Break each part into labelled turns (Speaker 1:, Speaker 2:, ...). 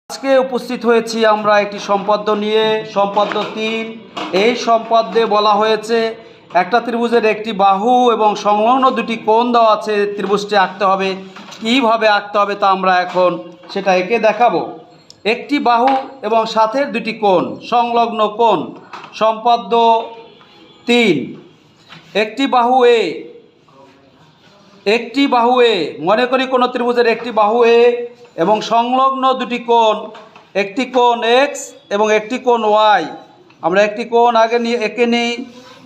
Speaker 1: আজকে উপস্থিত হয়েছি আমরা একটি সম্পদ্য নিয়ে, সম্পদ্য 3। এই সম্পদ্যে বলা হয়েছে একটা ত্রিভুজের একটি বাহু এবং সংলগ্ন দুটি কোণ দেওয়া আছে, ত্রিভুজটি আঁকতে হবে। কীভাবে আঁকতে হবে তা আমরা এখন সেটা এঁকে দেখাবো। একটি বাহু এবং সাথের দুটি কোণ, সংলগ্ন কোণ। সম্পদ্য 3। একটি বাহু এ মনে করি কোনো ত্রিভুজের একটি বাহু এ এবং সংলগ্ন দুটি কোণ, একটি কোণ এক্স এবং একটি কোণ ওয়াই। আমরা একটি কোণ আগে এঁকে নিই,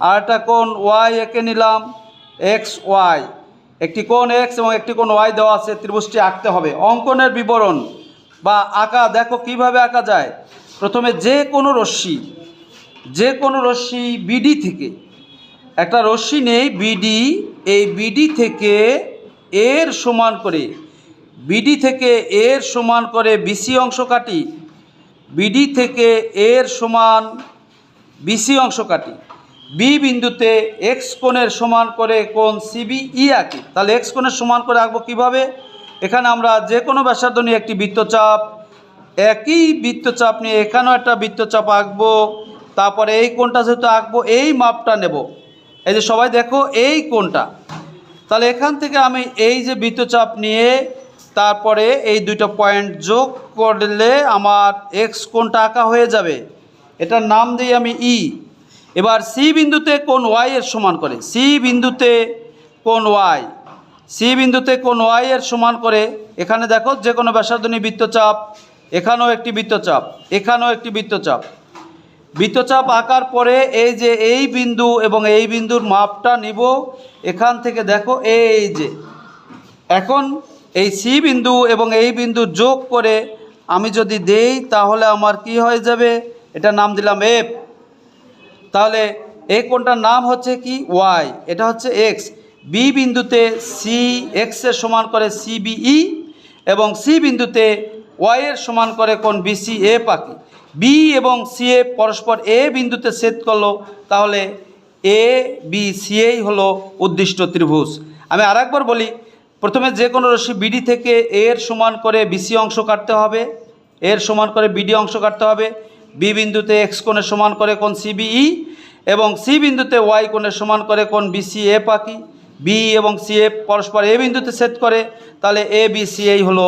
Speaker 1: আর একটা কোণ ওয়াই এঁকে নিলাম, এক্স ওয়াই। একটি কোণ এক্স এবং একটি কোণ ওয়াই দেওয়া আছে, ত্রিভুজটি আঁকতে হবে। অঙ্কনের বিবরণ বা আঁকা দেখো কিভাবে আঁকা যায়। প্রথমে যে কোনো রশ্মি বিডি থেকে, একটা রশ্মি নেই বিডি, এই বিডি থেকে এর সমান করে, বিডি থেকে এর সমান করে বিসি অংশ কাটি, বিডি থেকে এর সমান বিসি অংশ কাটি। বি বিন্দুতে এক্স কোণের সমান করে কোণ সিবিই আঁকি। তাহলে এক্স কোণের সমান করে আঁকবো কীভাবে? এখানে আমরা যে কোনো ব্যাসার্ধ নিয়ে একটি বৃত্তচাপ, একই বৃত্তচাপ নিয়ে এখানেও একটা বৃত্তচাপ আঁকবো। তারপরে এই কোণটা যেহেতু আঁকবো, এই মাপটা নেব। এই যে সবাই দেখো এই কোণটা, তাহলে এখান থেকে আমি এই যে বৃত্তচাপ নিয়ে তারপরে এই দুটো পয়েন্ট যোগ করলে আমার এক্স কোণটা আঁকা হয়ে যাবে। এটার নাম দিই আমি ই। এবার সি বিন্দুতে কোণ ওয়াই এর সমান করে, সি বিন্দুতে কোণ ওয়াই এর সমান করে, এখানে দেখো যে কোনো ব্যাসার্ধ নিয়ে বৃত্তচাপ, এখানেও একটি বৃত্তচাপ, এখানেও একটি বৃত্তচাপ আঁকার পরে এই যে এই বিন্দু এবং এই বিন্দুর মাপটা নিব। এখান থেকে দেখো এই যে এখন এই সি বিন্দু এবং এই বিন্দু যোগ করে আমি যদি দেই তাহলে আমার কি হয়ে যাবে? এটা নাম দিলাম এফ। তাহলে এই কোণটার নাম হচ্ছে কি? ওয়াই, এটা হচ্ছে এক্স। বি বিন্দুতে সি এক্সের সমান করে সিবিই এবং সি বিন্দুতে ওয়াই এর সমান করে কোণ বিসি এফ আঁকি। বি এবং সি এ পরস্পর এ বিন্দুতে ছেদ করলো, তাহলে এ বি সি এই হলো উদ্দিষ্ট ত্রিভুজ। আমি আরেকবার বলি, প্রথমে যে কোনো রশ্মি বিডি থেকে এর সমান করে বিসি অংশ কাটতে হবে, এর সমান করে বিডি অংশ কাটতে হবে। বি বিন্দুতে এক্স কোণের সমান করে কোণ সিবিই এবং সি বিন্দুতে ওয়াই কোণের সমান করে কোণ বিসি এফ আঁকি। বি এবং সি এফ পরস্পর এ বিন্দুতে ছেদ করে, তাহলে এ বি সি এই হলো